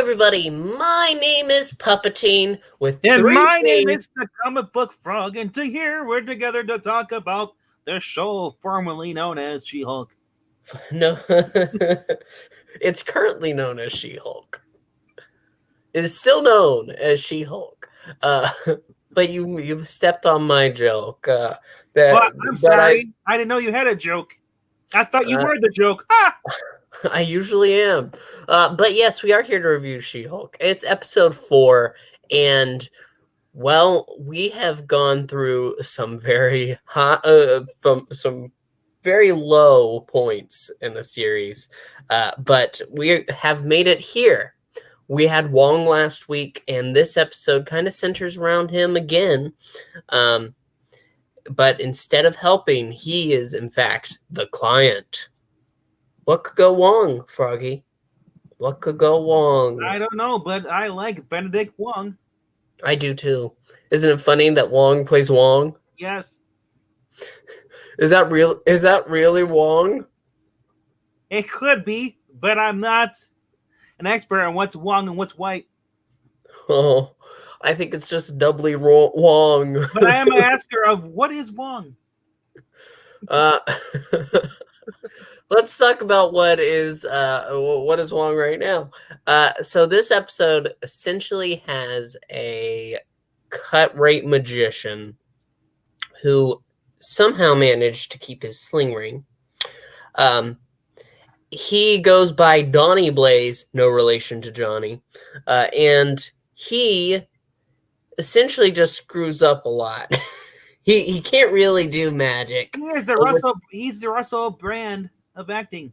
everybody. My name is Puppetine with And three my name P's. is the Comic Book Frog, and here we're together to talk about the show formerly known as She-Hulk. No, it's currently known as She-Hulk. It is still known as She-Hulk. But you stepped on my joke. I'm sorry, I didn't know you had a joke. I thought you were the joke. Ah! I usually am. But yes, we are here to review She-Hulk. It's episode 4, and well, we have gone through some very hot, from some very low points in the series, but we have made it here. We had Wong last week, and this episode kind of centers around him again. But instead of helping, he is in fact the client. What could go wrong, Froggy? What could go wrong? I don't know, but I like Benedict Wong. I do too. Isn't it funny that Wong plays Wong? Yes. Is that real? Is that really Wong? It could be, but I'm not an expert on what's Wong and what's white. Oh, I think it's just doubly Wong. But I am an asker of what is Wong. Let's talk about what is Wong right now. So this episode essentially has a cut rate magician who somehow managed to keep his sling ring. He goes by Donnie Blaze, no relation to Johnny, and he essentially just screws up a lot. He can't really do magic. He's the Russell Brand of acting.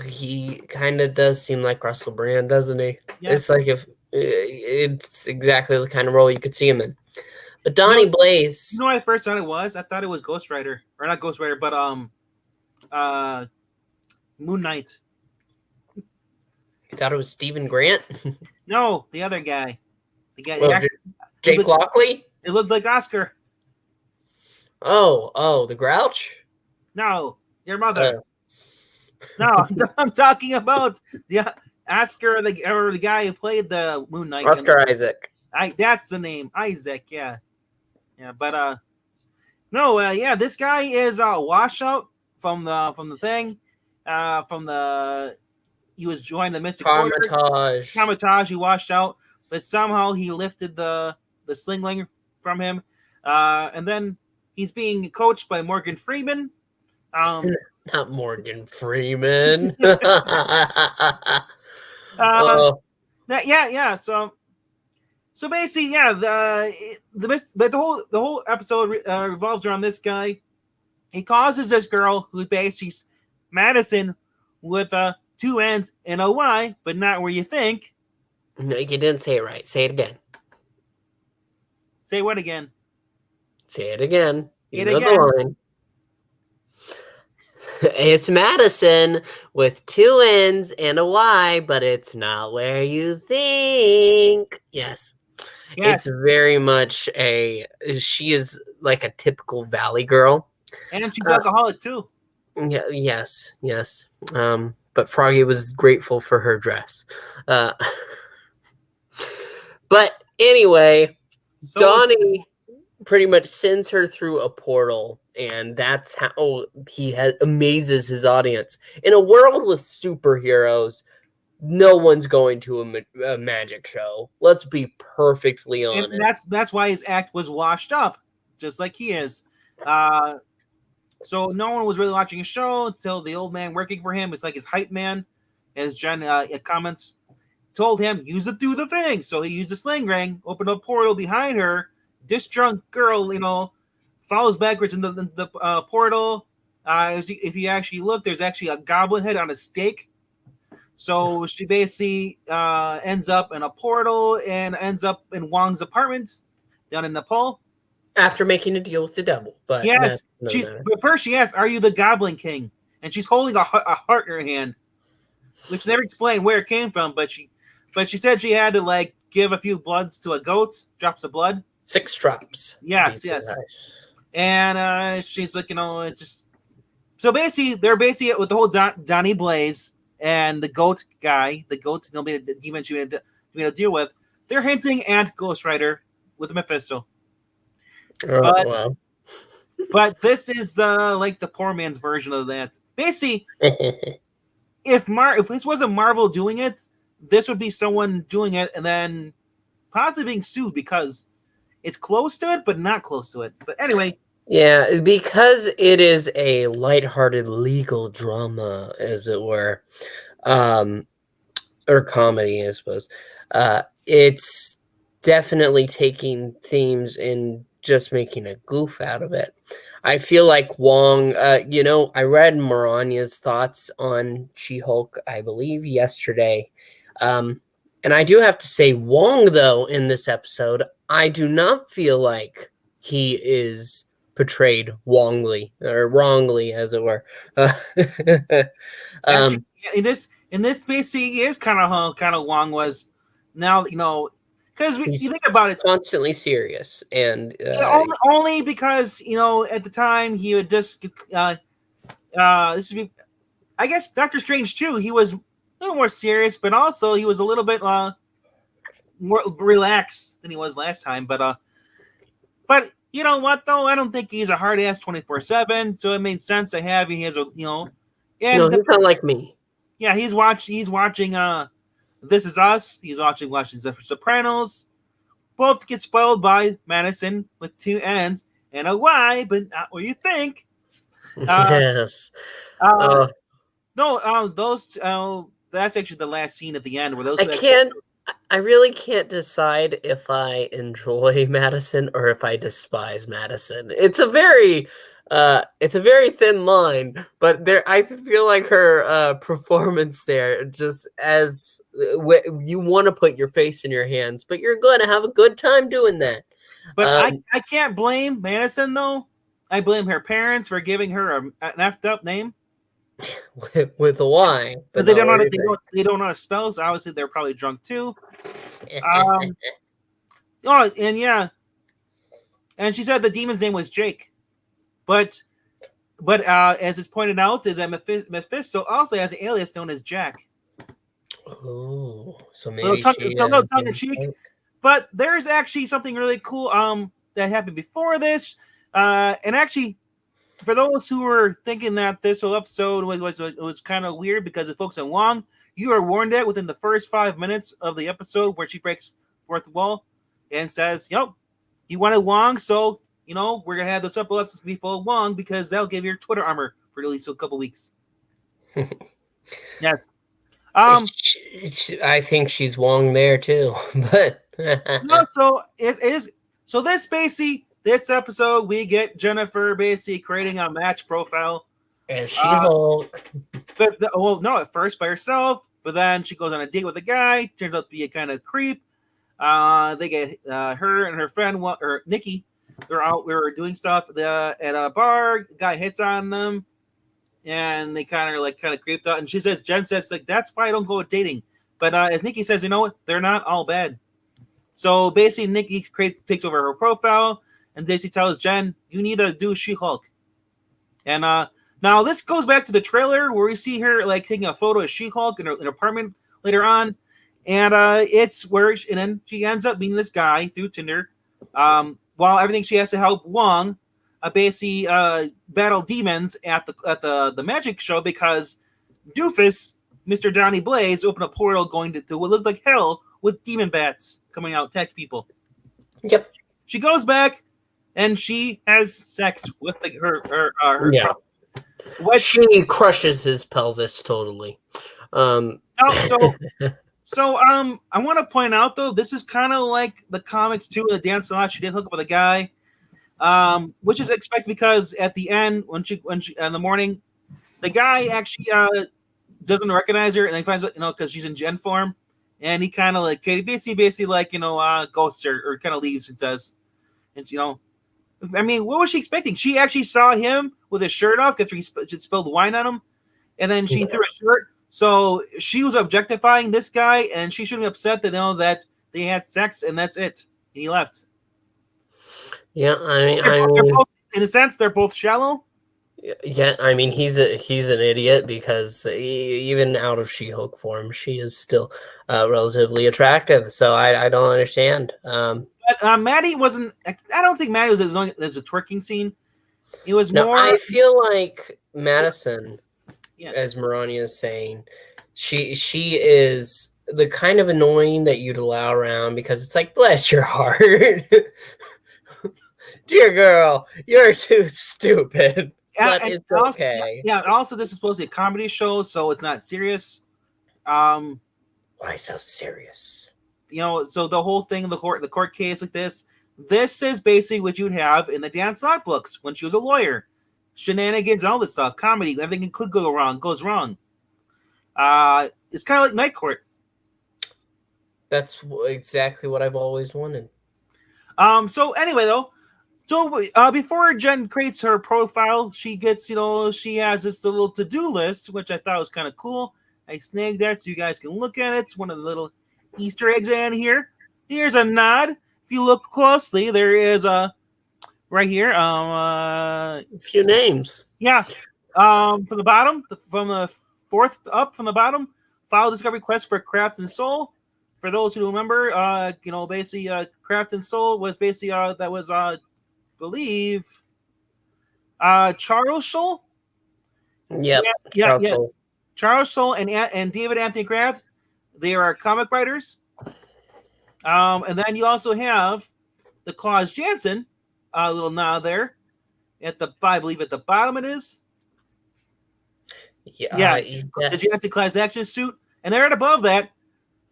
He kind of does seem like Russell Brand, doesn't he? Yes. It's like it's exactly the kind of role you could see him in. But Donnie Blaze. You know what I first thought it was? I thought it was Ghost Rider. Or not Ghost Rider, but Moon Knight. You thought it was Stephen Grant? No, the other guy. The guy Jake Lockley? It looked like Oscar. Oh, the Grouch? No, your mother. No, I'm talking about the Oscar, the guy who played the Moon Knight. Oscar Isaac. That's the name, Isaac. Yeah, but no, yeah, this guy is a washout from the thing, he was joined the Mystic Carmitage. He washed out, but somehow he lifted the slingling from him, and then he's being coached by Morgan Freeman. Not Morgan Freeman. Yeah. So basically, yeah, the whole episode revolves around this guy. He causes this girl who basically Madison with 2 N's and a Y, but not where you think. No, you didn't say it right. Say it again. Say what again? Say it again. You know the line. It's Madison with 2 N's and a Y, but it's not where you think. Yes. It's very much she is like a typical Valley girl. And she's alcoholic too. Yeah, yes. But Froggy was grateful for her dress. But anyway, Donnie pretty much sends her through a portal, and that's how he amazes his audience. In a world with superheroes, no one's going to a magic show. Let's be perfectly honest. And that's why his act was washed up, just like he is. So no one was really watching a show until the old man working for him, it's like his hype man, as Jen comments, told him, use it, do the thing. So he used a sling ring, opened a portal behind her. This drunk girl, follows backwards in the portal. If you actually look, there's actually a goblin head on a stake. So she basically ends up in a portal and ends up in Wong's apartment down in Nepal. After making a deal with the devil. But yes, but first she asks, are you the Goblin King? And she's holding a heart in her hand, which never explained where it came from, but she said she had to give a few bloods to a goat, drops of blood. 6 drops. Yes. Nice. And she's like, just so basically they're with the whole Donnie Blaze and the goat guy, the goat demon she made to deal with, they're hinting at Ghost Rider with Mephisto. Oh, But wow. this is the poor man's version of that. Basically, if this wasn't Marvel doing it, this would be someone doing it and then possibly being sued because it's close to it, but not close to it. But anyway, Yeah, because it is a lighthearted legal drama, as it were, um, or comedy, I suppose. It's definitely taking themes and just making a goof out of it. I feel like Wong, I read Maranya's thoughts on She-Hulk, I believe, yesterday. And I do have to say, Wong, though, in this episode, I do not feel like he is portrayed wrongly, as it were. actually, um, in this basically is kind of Wong was now because you he's think about it, constantly serious, and only because at the time he would just this would be, I guess Doctor Strange too. He was a little more serious, but also he was a little bit more relaxed than he was last time. But you know what though? I don't think he's a hard ass 24/7. So it made sense to have he has a no, and he's not like me. yeah, he's watching This Is Us. He's watching The Sopranos. Both get spoiled by Madison with two N's and a Y, but not what you think. Yes. Uh, no, that's actually the last scene at the end where those. I really can't decide if I enjoy Madison or if I despise Madison. It's a very thin line, but I feel like her performance there, just as you want to put your face in your hands, but you're going to have a good time doing that. But I can't blame Madison though. I blame her parents for giving her an effed up name with a Y, because they don't know how to spell. So obviously they're probably drunk too. Oh, and yeah, and she said the demon's name was Jake, but as it's pointed out, is that Mephisto also has an alias known as Jack. Oh, so maybe little tongue in cheek. But there's actually something really cool that happened before this, and actually, for those who were thinking that this whole episode was kind of weird because it focused on Wong, you are warned that within the first 5 minutes of the episode where she breaks fourth wall and says, "Yep, you wanted Wong, so we're gonna have this episodes be full of Wong because that'll give your Twitter armor for at least a couple weeks." Yes. I think she's Wong there too, but no. So it is. So this episode we get Jennifer basically creating a match profile. And She-Hulk. No, at first by herself, but then she goes on a date with a guy. Turns out to be a kind of creep. They get her and her friend, or Nikki. They're out. We were doing stuff at a bar. Guy hits on them, and they kind of creeped out. And Jen says like that's why I don't go with dating. But as Nikki says, you know what? They're not all bad. So basically, Nikki takes over her profile, and basically tells Jen, "You need to do She-Hulk." And now this goes back to the trailer where we see her like taking a photo of She-Hulk in her apartment later on, and it's where and then she ends up meeting this guy through Tinder. While everything she has to help Wong, basically battle demons at the magic show because Doofus, Mr. Johnny Blaze, opened a portal going to what looked like hell with demon bats coming out attack people. Yep. She goes back and she has sex with her yeah. She crushes his pelvis totally. I want to point out though, this is kind of like the comics too. The dance lot, she did hook up with a guy, which is expected because at the end when she in the morning, the guy actually doesn't recognize her, and he finds out because she's in Gen form, and he kind of like basically like ghosts her or kind of leaves and says, and I mean, what was she expecting? She actually saw him with his shirt off after he spilled wine on him, and then she threw a shirt. So she was objectifying this guy, and she shouldn't be upset to know that they had sex, and that's it. And he left. Yeah, They're both, in a sense, they're both shallow. Yeah, I mean he's an idiot because even out of She-Hulk form, she is still relatively attractive. So I don't understand. But Maddie wasn't. I don't think Maddie was as long as a twerking scene. It was No, more. I feel like Madison, Yeah. as Marania is saying, she is the kind of annoying that you'd allow around because it's like bless your heart, dear girl, you're too stupid, Yeah, but and it's also, okay. yeah, and also this is supposed to be a comedy show, so it's not serious. Um, Why so serious? so the whole thing, the court case like this is basically what you'd have in the Dan Slott books when she was a lawyer, shenanigans, all this stuff, comedy, everything could go wrong, goes wrong. It's kind of like Night Court. That's exactly what I've always wanted. So anyway, though, so before Jen creates her profile, she gets, she has this little to-do list, which I thought was kind of cool. I snagged that so you guys can look at it. It's one of the little Easter eggs in here. Here's a nod. If you look closely, there is a right here. A few names. Yeah. From the bottom, from the fourth up from the bottom, file discovery quest for Craft and Soul. For those who remember, basically, Craft and Soul was basically that was believe Charles Soule. Yep, Yeah. Charles. Charles Soule and David Anthony Kraft. They are comic writers. And then you also have the Claus Jansen, a little nod there I believe at the bottom it is. Yeah, the Yes. Jansen class action suit, and right above that,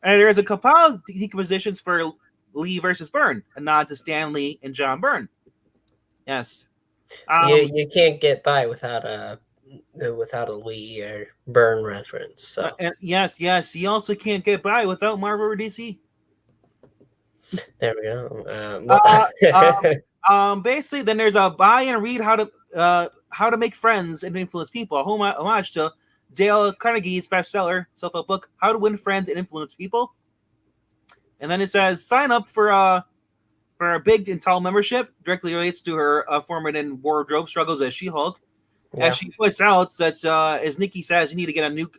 there's a couple decompositions for Lee versus Byrne, a nod to Stan Lee and John Byrne. Yes. You can't get by without a Lee or Byrne reference. So And yes. You also can't get by without Marvel or DC. there we go. Basically, then there's a buy and read how to make friends and influence people. A homage to Dale Carnegie's bestseller self-help book, How to Win Friends and Influence People. And then it says sign up for a big and tall membership. Directly relates to her former and wardrobe struggles as She-Hulk. Yeah. As she points out that as Nikki says, you need to get a new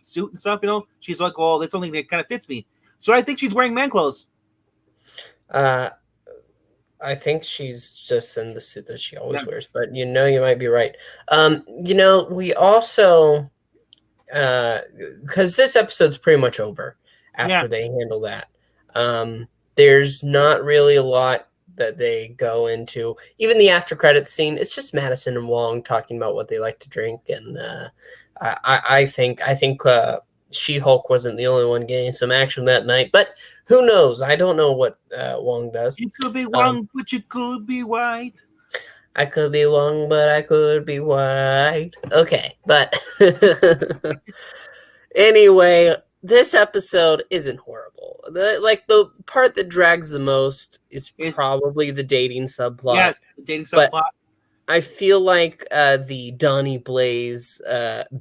suit and stuff. She's like, well, that's something that kind of fits me. So I think she's wearing man clothes. I think she's just in the suit that she always wears, but you might be right. We also because this episode's pretty much over after they handle that. There's not really a lot that they go into. Even the after credits scene, it's just Madison and Wong talking about what they like to drink, and I think She-Hulk wasn't the only one getting some action that night, but who knows? I don't know what Wong does. You could be Wong, but you could be white. I could be Wong, but I could be white. Okay, but anyway, this episode isn't horrible. The part that drags the most is probably the dating subplot. Yes, the dating subplot. But I feel like the Donnie Blaze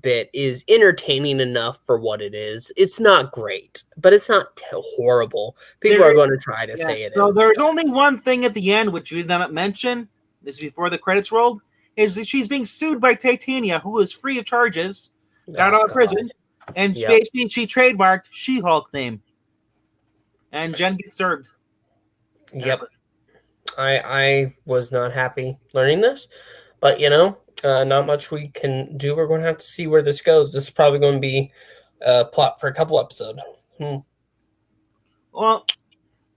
bit is entertaining enough for what it is. It's not great, but it's not horrible. People are going to try to say it. So there's only one thing at the end, which we did not mention. This is before the credits rolled. Is that she's being sued by Titania, who is free of charges, got out of prison, and basically she trademarked She-Hulk name, and Jen gets served. Yep. I was not happy learning this, but not much we can do. We're going to have to see where this goes. This is probably going to be a plot for a couple episodes. Well,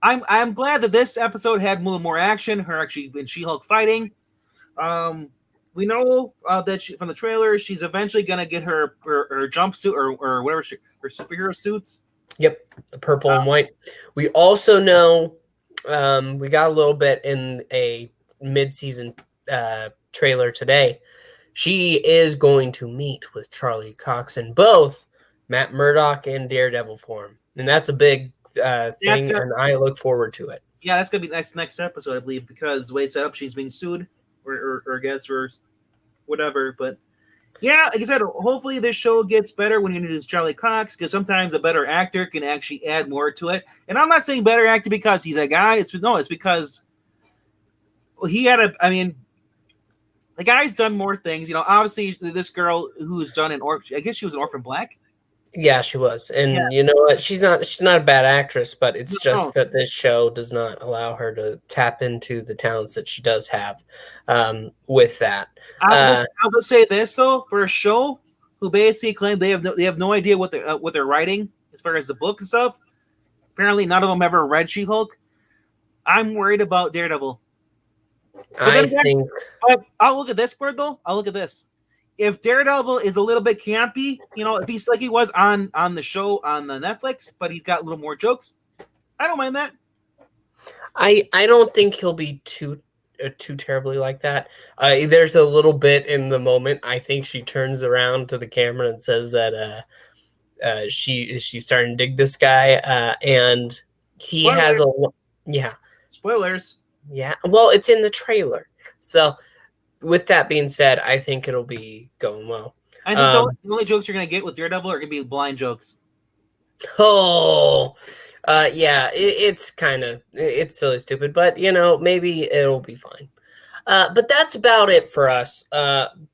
I'm glad that this episode had a little more action. Her actually in She-Hulk fighting. We know that from the trailer, she's eventually gonna get her jumpsuit or whatever her superhero suits. Yep, the purple and white. We also know we got a little bit in a mid-season trailer today. She is going to meet with Charlie Cox in both Matt Murdock and Daredevil form, and that's a big thing, and I look forward to it. Yeah, that's gonna be next episode, I believe, because the way it's set up, she's being sued, or I guess, or whatever. But yeah, like I said, hopefully this show gets better when you introduce Charlie Cox, because sometimes a better actor can actually add more to it. And I'm not saying better actor because he's a guy. It's because he had the guy's done more things. Obviously this girl who's done an I guess she was an Orphan Black. Yeah, she was. Yeah. And you know what? She's not a bad actress, but it's No. just that this show does not allow her to tap into the talents that she does have with that. I'll just say this though, for a show who basically claim they have no idea what they're writing as far as the book and stuff. Apparently, none of them ever read She-Hulk. I'm worried about Daredevil. I think. But I'll look at this word though. I'll look at this. If Daredevil is a little bit campy, if he's like he was on the show on the Netflix, but he's got a little more jokes, I don't mind that. I don't think he'll be too terribly like that. There's a little bit in the moment. I think she turns around to the camera and says that she's starting to dig this guy, and he Spoilers. has Spoilers. Yeah, well, it's in the trailer. So, with that being said, I think it'll be going well. I think the only jokes you're gonna get with Daredevil are gonna be blind jokes. Oh, yeah, it's silly stupid, but maybe it'll be fine. But that's about it for us.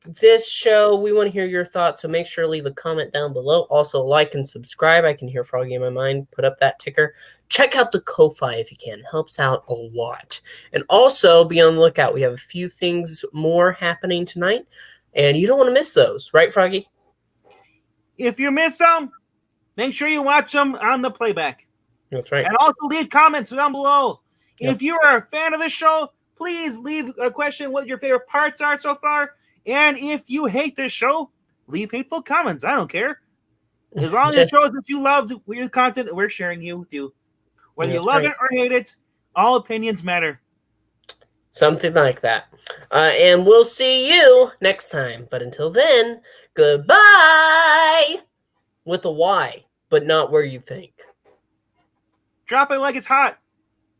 This show, we want to hear your thoughts, so make sure to leave a comment down below. Also, like and subscribe. I can hear Froggy in my mind. Put up that ticker. Check out the Ko-Fi if you can. It helps out a lot. And also, be on the lookout. We have a few things more happening tonight, and you don't want to miss those. Right, Froggy? If you miss them, make sure you watch them on the playback. That's right. And also leave comments down below. Yep. If you are a fan of the show, please leave a question what your favorite parts are so far. And if you hate this show, leave hateful comments. I don't care. As long as it shows that you loved your content that we're sharing with you. Whether you love it or hate it, all opinions matter. Something like that. And we'll see you next time. But until then, goodbye! With a Y, but not where you think. Drop it like it's hot.